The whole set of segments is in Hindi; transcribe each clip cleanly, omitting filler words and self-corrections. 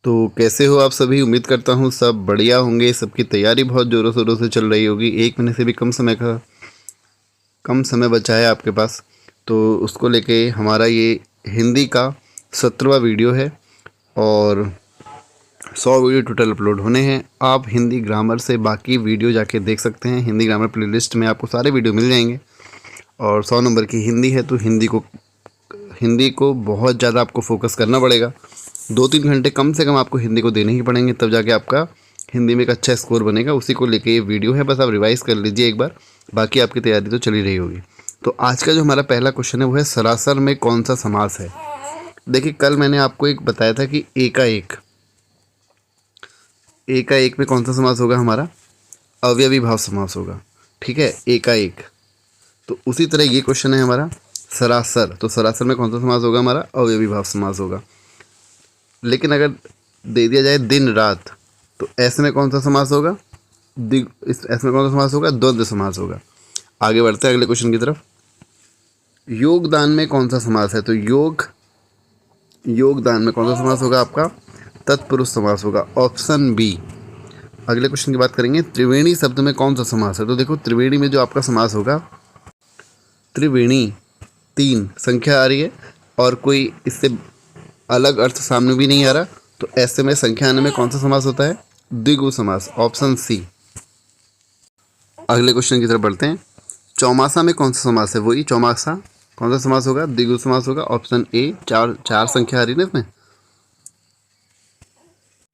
तो कैसे हो आप सभी? उम्मीद करता हूँ सब बढ़िया होंगे। सबकी तैयारी बहुत ज़ोरों शोरों से चल रही होगी। 1 महीने से भी कम समय बचा है आपके पास। तो उसको लेके हमारा ये हिंदी का 17वां वीडियो है और 100 वीडियो टोटल अपलोड होने हैं। आप हिंदी ग्रामर से बाकी वीडियो जाके देख सकते हैं। हिंदी ग्रामर प्लेलिस्ट में आपको सारे वीडियो मिल जाएंगे। और 100 नंबर की हिंदी है तो हिंदी को बहुत ज़्यादा आपको फोकस करना पड़ेगा। 2-3 घंटे कम से कम आपको हिंदी को देने ही पड़ेंगे, तब जाके आपका हिंदी में एक अच्छा स्कोर बनेगा। उसी को लेके ये वीडियो है, बस आप रिवाइज़ कर लीजिए एक बार, बाकी आपकी तैयारी तो चली रही होगी। तो आज का जो हमारा पहला क्वेश्चन है वो है सरासर में कौन सा समास है। देखिए, कल मैंने आपको एक बताया था कि एकाएक में कौन सा समास होगा हमारा, अव्ययी भाव समास होगा। ठीक है, एकाएक। तो उसी तरह ये क्वेश्चन है हमारा सरासर। तो सरासर में कौन सा समास होगा हमारा, अव्ययी भाव समास होगा। लेकिन अगर दे दिया जाए दिन रात, तो ऐसे में कौन सा समास होगा, ऐसे में कौन सा समास होगा, द्वंद्व समास होगा। आगे बढ़ते हैं अगले क्वेश्चन की तरफ। योगदान में कौन सा समास है, तो योगदान में कौन सा समास होगा आपका, तत्पुरुष समास होगा, ऑप्शन बी। अगले क्वेश्चन की बात करेंगे, त्रिवेणी शब्द में कौन सा समास है। तो देखो, त्रिवेणी में जो आपका समास होगा, त्रिवेणी 3 संख्या आ रही है और कोई इससे अलग अर्थ सामने भी नहीं आ रहा, तो ऐसे में संख्या आने में कौन सा समास होता है, द्विगु समास, ऑप्शन सी। अगले क्वेश्चन की तरफ बढ़ते हैं। चौमासा में कौन सा समास है, वही चौमासा, कौन सा समास होगा, द्विगु समास होगा, ऑप्शन ए। चार संख्या आ रही है ना इसमें।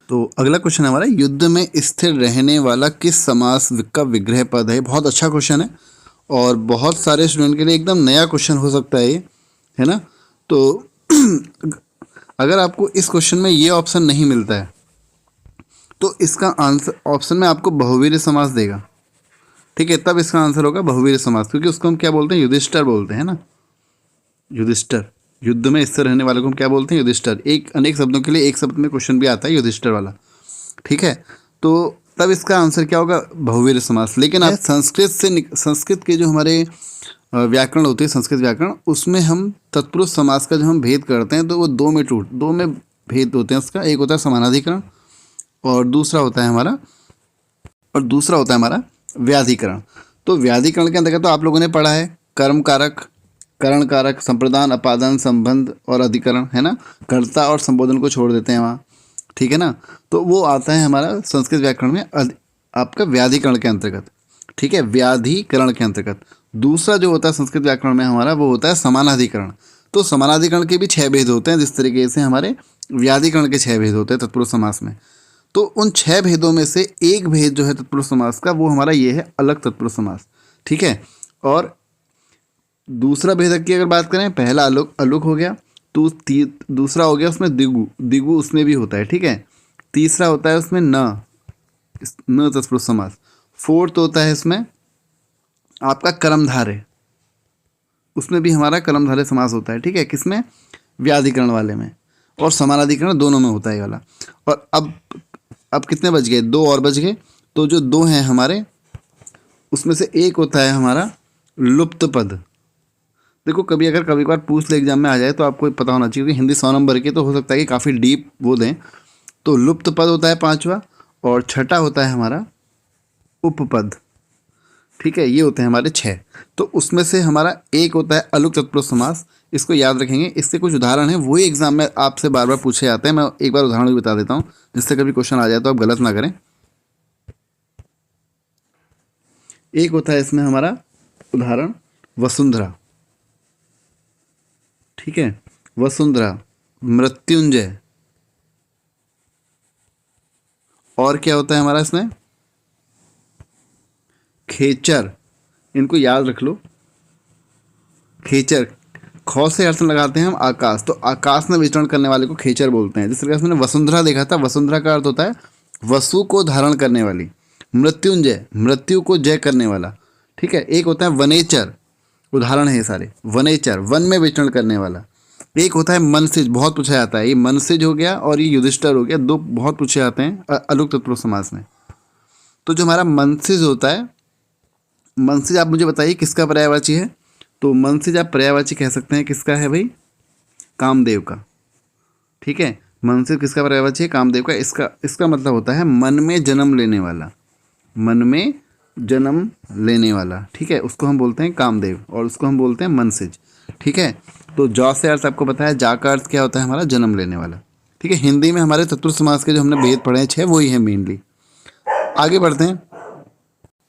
तो अगला क्वेश्चन हमारा, युद्ध में स्थिर रहने वाला किस समास का विग्रह पद है। बहुत अच्छा क्वेश्चन है और बहुत सारे स्टूडेंट के लिए एकदम नया क्वेश्चन हो सकता है ये, है ना। तो अगर आपको इस क्वेश्चन में ये ऑप्शन नहीं मिलता है तो इसका आंसर ऑप्शन में आपको बहुवीर्य समास देगा। ठीक है, तब इसका आंसर होगा बहुवीर्य समास, क्योंकि उसको हम क्या बोलते हैं, युधिष्ठिर बोलते हैं ना। युधिष्ठिर, युद्ध में स्थिर रहने वाले को हम क्या बोलते हैं, युधिष्ठिर। एक अनेक शब्दों के लिए एक शब्द में क्वेश्चन भी आता है युधिष्ठिर वाला। ठीक है, तो तब इसका आंसर क्या होगा, बहुवीर्य समास। लेकिन आप संस्कृत के जो हमारे व्याकरण होते हैं, संस्कृत व्याकरण, उसमें हम तत्पुरुष समास का जो हम भेद करते हैं तो वो दो में भेद होते हैं उसका। एक होता है समानाधिकरण और दूसरा होता है हमारा व्याधिकरण। तो व्याधिकरण के अंतर्गत तो आप लोगों ने पढ़ा है कर्म कारक, करण कारक, संप्रदान, अपादान, संबंध और अधिकरण, है ना। कर्ता और संबोधन को छोड़ देते हैं वहाँ। ठीक है ना, तो वो आता है हमारा संस्कृत व्याकरण में आपका व्याधिकरण के अंतर्गत। ठीक है, व्याधिकरण के अंतर्गत। दूसरा जो होता है संस्कृत व्याकरण में हमारा, वो होता है समानाधिकरण। तो समानाधिकरण के भी 6 भेद होते हैं, जिस तरीके से हमारे व्याधिकरण के 6 भेद होते हैं तत्पुरुष समास में। तो उन 6 भेदों में से एक भेद जो है तत्पुरुष समास का, वो हमारा ये है अलग तत्पुरुष समास। ठीक है, और दूसरा भेदक की अगर बात करें, पहला अलुक हो गया, तो दूसरा हो गया उसमें दिगु उसमें भी होता है। ठीक है, तीसरा होता है उसमें न तत्पुरुष समास। फोर्थ होता है इसमें आपका कर्मधारय, उसमें भी हमारा कर्मधारय समास होता है। ठीक है, किसमें, व्याधिकरण वाले में, और समानाधिकरण दोनों में होता है ये वाला। और अब कितने बच गए, 2 और बच गए। तो जो 2 हैं हमारे, उसमें से एक होता है हमारा लुप्त पद। देखो, कभी बार पूछ ले एग्जाम में आ जाए तो आपको पता होना चाहिए, क्योंकि हिंदी 100 नंबर के, तो हो सकता है कि काफ़ी डीप वो दें। तो लुप्त पद होता है 5वां, और छठा होता है हमारा उपपद। ठीक है, ये होते हैं हमारे 6। तो उसमें से हमारा एक होता है अलुक तत्पुरुष समास। इसको याद रखेंगे, इसके कुछ उदाहरण हैं, वही एग्जाम में आपसे बार बार पूछे जाते हैं। मैं एक बार उदाहरण भी बता देता हूँ, जिससे कभी क्वेश्चन आ जाए तो आप गलत ना करें। एक होता है इसमें हमारा उदाहरण वसुंधरा। ठीक है, वसुंधरा, मृत्युंजय, और क्या होता है हमारा इसमें, खेचर। इनको याद रख लो, खेचर। खौ से अर्थ लगाते हैं हम आकाश, तो आकाश में विचरण करने वाले को खेचर बोलते हैं। जिस तरह से मैंने वसुंधरा देखा था, वसुंधरा का अर्थ होता है वसु को धारण करने वाली। मृत्युंजय, मृत्यु को जय करने वाला। ठीक है, एक होता है वनेचर, उदाहरण है ये सारे, वनेचर, वन में विचरण करने वाला। एक होता है मनसिज, बहुत पूछा जाता है, ये मनसिज हो गया और ये युधिष्ठिर हो गया, 2 बहुत पूछे जाते हैं अलुक तत्पुरुष समास में। तो जो हमारा मनसिज होता है, मनसिज आप मुझे बताइए किसका पर्यायवाची है। तो मनसिज आप पर्यायवाची कह सकते हैं किसका है भाई, कामदेव का। ठीक है, मनसिज किसका पर्यायवाची है? कामदेव का। इसका मतलब होता है मन में जन्म लेने वाला, मन में जन्म लेने वाला, ठीक है, उसको हम बोलते हैं कामदेव और उसको हम बोलते हैं मनसिज, ठीक है। तो जौ से अर्थ आपको पता है, जा का अर्थ क्या होता है? हमारा जन्म लेने वाला, ठीक है। हिंदी में हमारे तत्पुरुष समास के जो हमने भेद पढ़े हैं 6, वही है मेनली। आगे बढ़ते हैं।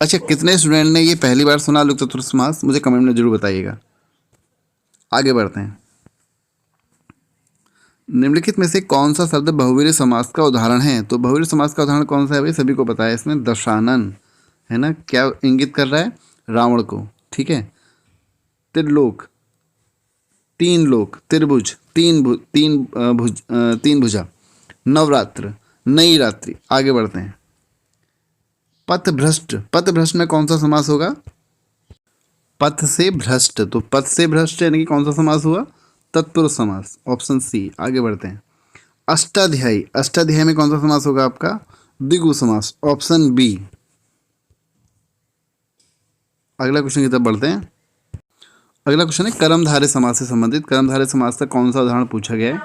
अच्छा, कितने स्टूडेंट ने ये पहली बार सुना लुक तत्पुरुष समास? मुझे कमेंट में जरूर बताइएगा। आगे बढ़ते हैं। निम्नलिखित में से कौन सा शब्द बहुवीर्य समास का उदाहरण है? तो बहुवीर्य समास का उदाहरण कौन सा है भाई? सभी को पता है, इसमें दशानन है ना, क्या इंगित कर रहा है? रावण को, ठीक है। त्रिलोक, तीन लोक, त्रिभुज, तीन भुजा, नवरात्र, नई रात्रि। आगे बढ़ते हैं। पथभ्रष्ट, पथभ्रष्ट में कौन सा समास होगा? पथ से भ्रष्ट, तो पथ से भ्रष्ट यानी कि कौन सा समास हुआ? तत्पुरुष समास, ऑप्शन सी। आगे बढ़ते हैं। अष्टाध्यायी, अष्टाध्यायी में कौन सा समास होगा आपका? द्विगु समास, ऑप्शन बी। अगला क्वेश्चन की तरफ बढ़ते हैं। अगला क्वेश्चन है कर्मधारय समास से संबंधित। कर्मधारय समास का कौन सा उदाहरण पूछा गया है?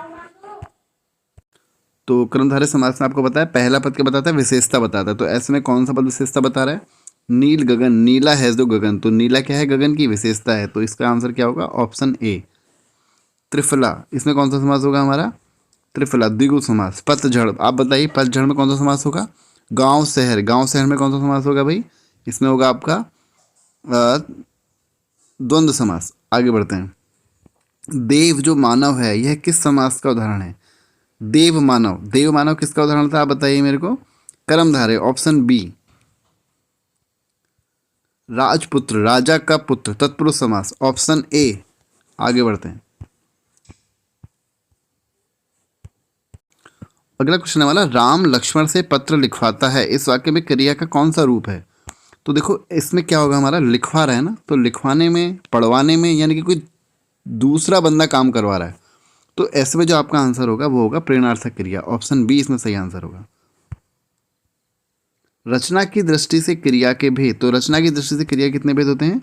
तो कर्मधारय समास में आपको पता है पहला पद क्या बताता है? विशेषता बताता है। तो ऐसे में कौन सा पद विशेषता बता रहा है? नील गगन, नीला है जो गगन, तो नीला क्या है? गगन की विशेषता है। तो इसका आंसर क्या होगा? Option A. त्रिफला, इसमें कौन सा समास होगा हमारा? त्रिफला, द्विगु समास। पतझड़, आप बताइए पतझड़ में कौन सा समास होगा? गांव शहर, गांव शहर में कौन सा समास होगा भाई? इसमें होगा आपका द्वंद्व समास। आगे बढ़ते हैं। देव जो मानव है, यह किस समास का उदाहरण है? देव मानव, देव मानव किसका उदाहरण था? आप बताइए मेरे को। कर्मधारय, ऑप्शन बी। राजपुत्र, राजा का पुत्र, तत्पुरुष समास, ऑप्शन ए। आगे बढ़ते हैं। अगला क्वेश्चन है हमारा, राम लक्ष्मण से पत्र लिखवाता है, इस वाक्य में क्रिया का कौन सा रूप है? तो देखो इसमें क्या होगा हमारा? लिखवा रहा है ना, तो लिखवाने में, पढ़वाने में, यानी कि कोई दूसरा बंदा काम करवा रहा है, तो ऐसे में जो आपका आंसर होगा वो होगा प्रेरणार्थक क्रिया, ऑप्शन बी इसमें सही आंसर होगा। रचना की दृष्टि से क्रिया के भेद, तो रचना की दृष्टि से क्रिया कितने भेद होते हैं?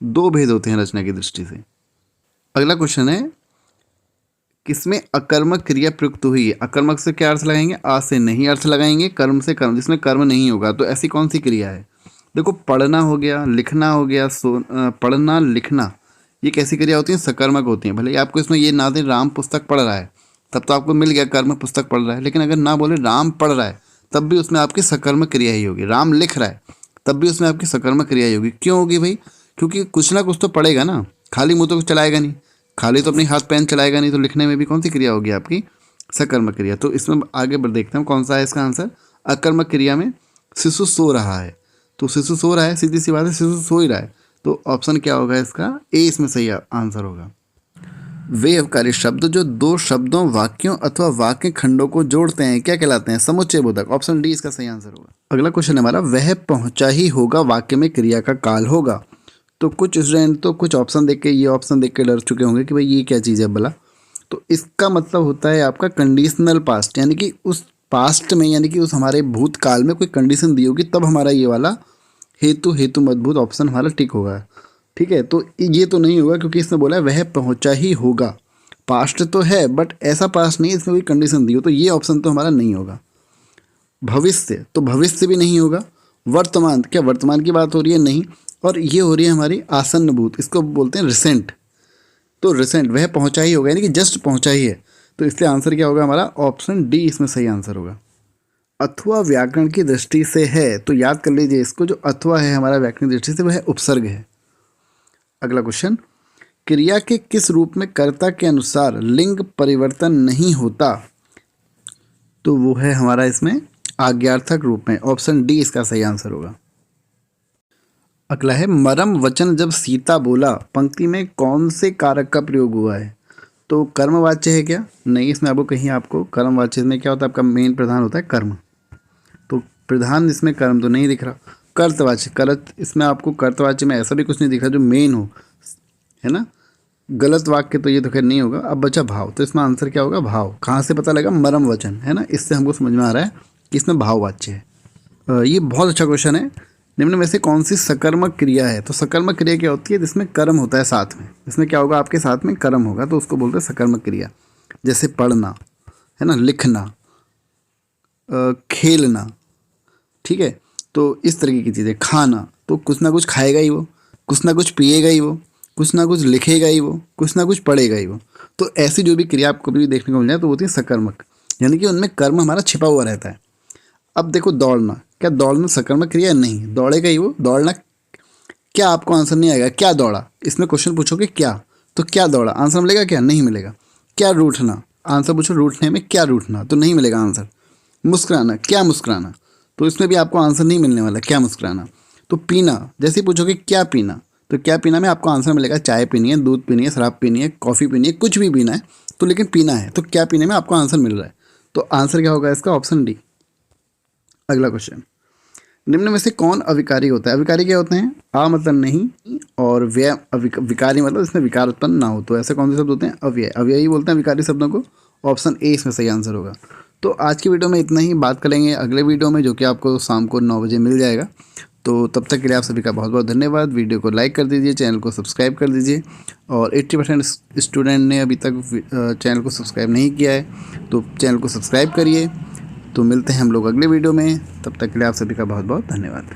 2 भेद होते हैं रचना की दृष्टि से। अगला क्वेश्चन है, किसमें अकर्मक क्रिया प्रयुक्त हुई है? अकर्मक से क्या अर्थ लगाएंगे? आ से नहीं अर्थ लगाएंगे, कर्म से कर्म, जिसमें कर्म नहीं होगा, तो ऐसी कौन सी क्रिया है? देखो पढ़ना हो गया, लिखना हो गया, पढ़ना लिखना, ये कैसी क्रिया होती है? सकर्मक होती हैं। भले आपको इसमें ये ना दें राम पुस्तक पढ़ रहा है, तब तो आपको मिल गया कर्म, पुस्तक पढ़ रहा है, लेकिन अगर ना बोले राम पढ़ रहा है, तब भी उसमें आपकी सकर्मक क्रिया ही होगी। राम लिख रहा है, तब भी उसमें आपकी सकर्मक क्रिया ही होगी। क्यों होगी भाई? क्योंकि कुछ ना कुछ तो पढ़ेगा ना, खाली मुँह तो कुछ चलाएगा नहीं, खाली तो अपनी हाथ पैन चलाएगा नहीं, तो लिखने में भी कौन सी क्रिया होगी आपकी? सकर्मक क्रिया। तो इसमें आगे बढ़ देखते हैं कौन सा है इसका आंसर। अकर्मक क्रिया में शिशु सो रहा है, तो शिशु सो रहा है, सीधी सी बात है, शिशु सो ही रहा है, तो ऑप्शन क्या होगा इसका? ए इसमें सही आंसर होगा। वे अवकारी शब्द जो 2 शब्दों, वाक्यों अथवा वाक्य खंडों को जोड़ते हैं क्या कहलाते हैं? समुच्चय बोधक, ऑप्शन डी इसका सही आंसर होगा। अगला क्वेश्चन है हमारा, वह पहुंचा ही होगा वाक्य में क्रिया का काल होगा। तो कुछ स्टूडेंट तो कुछ ऑप्शन देख के, ये ऑप्शन देख के डर चुके होंगे कि भाई ये क्या चीज़ है भला। तो इसका मतलब होता है आपका कंडीशनल पास्ट, यानी कि उस पास्ट में, यानी कि उस हमारे भूतकाल में कोई कंडीशन दी होगी, तब हमारा ये वाला हेतु मजबूत ऑप्शन हमारा टिक होगा, ठीक है। तो ये तो नहीं होगा, क्योंकि इसमें बोला है वह पहुंचा ही होगा। पास्ट तो है बट ऐसा पास्ट नहीं इसमें कोई कंडीशन दी हो, तो ये ऑप्शन तो हमारा नहीं होगा। भविष्य, तो भविष्य भी नहीं होगा। वर्तमान, क्या वर्तमान की बात हो रही है? नहीं। और ये हो रही है हमारी आसन्न भूत, इसको बोलते हैं रिसेंट, तो रिसेंट, वह पहुंचा ही होगा, यानी कि जस्ट पहुंचा ही है, तो इसलिए आंसर क्या होगा हमारा? ऑप्शन डी इसमें सही आंसर होगा। अथवा व्याकरण की दृष्टि से है, तो याद कर लीजिए इसको, जो अथवा है हमारा व्याकरण की दृष्टि से वह उपसर्ग है। अगला क्वेश्चन, क्रिया के किस रूप में कर्ता के अनुसार लिंग परिवर्तन नहीं होता? तो वो है हमारा इसमें आज्ञार्थक रूप में, ऑप्शन डी इसका सही आंसर होगा। अगला है, मरम वचन जब सीता बोला, पंक्ति में कौन से कारक का प्रयोग हुआ है? तो कर्मवाच्य है क्या? नहीं, इसमें आपको कहीं आपको कर्मवाच्य में क्या होता है? आपका मेन प्रधान होता है कर्म, तो प्रधान इसमें कर्म तो नहीं दिख रहा। कर्तवाच्य, करत, इसमें आपको कर्तवाच्य में ऐसा भी कुछ नहीं दिख रहा जो मेन हो, है ना। गलत वाक्य तो ये तो खैर नहीं होगा। अब बचा भाव, तो इसमें आंसर क्या होगा? भाव। कहाँ से पता लगा? मरम वचन, है ना, इससे हमको समझ में आ रहा है कि इसमें भाववाच्य है। ये बहुत अच्छा क्वेश्चन है। निम्न में से कौन सी सकर्मक क्रिया है? तो सकर्मक क्रिया क्या होती है? जिसमें कर्म होता है साथ में, इसमें क्या होगा? आपके साथ में कर्म होगा, तो उसको बोलते हैं सकर्मक क्रिया। जैसे पढ़ना, है ना, लिखना, खेलना, ठीक है। तो इस तरीके की चीज़ें, खाना, तो कुछ ना कुछ खाएगा ही वो, कुछ ना कुछ पिएगा ही वो, कुछ ना कुछ लिखेगा ही वो, कुछ ना कुछ पढ़ेगा ही वो। तो ऐसी जो भी क्रिया आपको कभी भी देखने को मिल जाए तो वो होती है सकर्मक, यानी कि उनमें कर्म हमारा छिपा हुआ रहता है। अब देखो दौड़ना, क्या दौड़ना सकर्मक क्रिया? नहीं, दौड़ेगा ही वो, दौड़ना। क्या आपको आंसर नहीं आएगा? क्या दौड़ा? इसमें क्वेश्चन पूछोगे क्या, तो क्या दौड़ा, आंसर मिलेगा क्या? नहीं मिलेगा। क्या रूठना, आंसर पूछो रूठने में, क्या रूठना, तो नहीं मिलेगा आंसर। मुस्कुराना, क्या मुस्कुराना, तो इसमें भी आपको आंसर नहीं मिलने वाला, क्या मुस्कुराना। तो पीना, जैसे ही पूछोगे क्या पीना, तो क्या पीना में आपको आंसर मिलेगा चाय पीनी है, दूध पीनी है, शराब पीनी है, कॉफ़ी पीनी है, कुछ भी पीना है, तो लेकिन पीना है, तो क्या पीने में आपको आंसर मिल रहा है। तो आंसर क्या होगा इसका? Option D. अगला क्वेश्चन, निम्न में से कौन अविकारी होता है? अविकारी क्या होते हैं? आ मतलब नहीं, और व्यय विकारी मतलब इसमें विकार उत्पन्न ना हो। तो ऐसे कौन से शब्द होते हैं? अव्यय, अव्ययी बोलते हैं विकारी शब्दों को। ऑप्शन ए इसमें सही आंसर होगा। तो आज की वीडियो में इतना ही, बात करेंगे अगले वीडियो में, जो कि आपको शाम को 9 बजे मिल जाएगा। तो तब तक के लिए आप सभी का बहुत बहुत धन्यवाद। वीडियो को लाइक कर दीजिए, चैनल को सब्सक्राइब कर दीजिए, और 80% स्टूडेंट ने अभी तक चैनल को सब्सक्राइब नहीं किया है, तो चैनल को सब्सक्राइब करिए। तो मिलते हैं हम लोग अगले वीडियो में, तब तक के लिए आप सभी का बहुत बहुत धन्यवाद।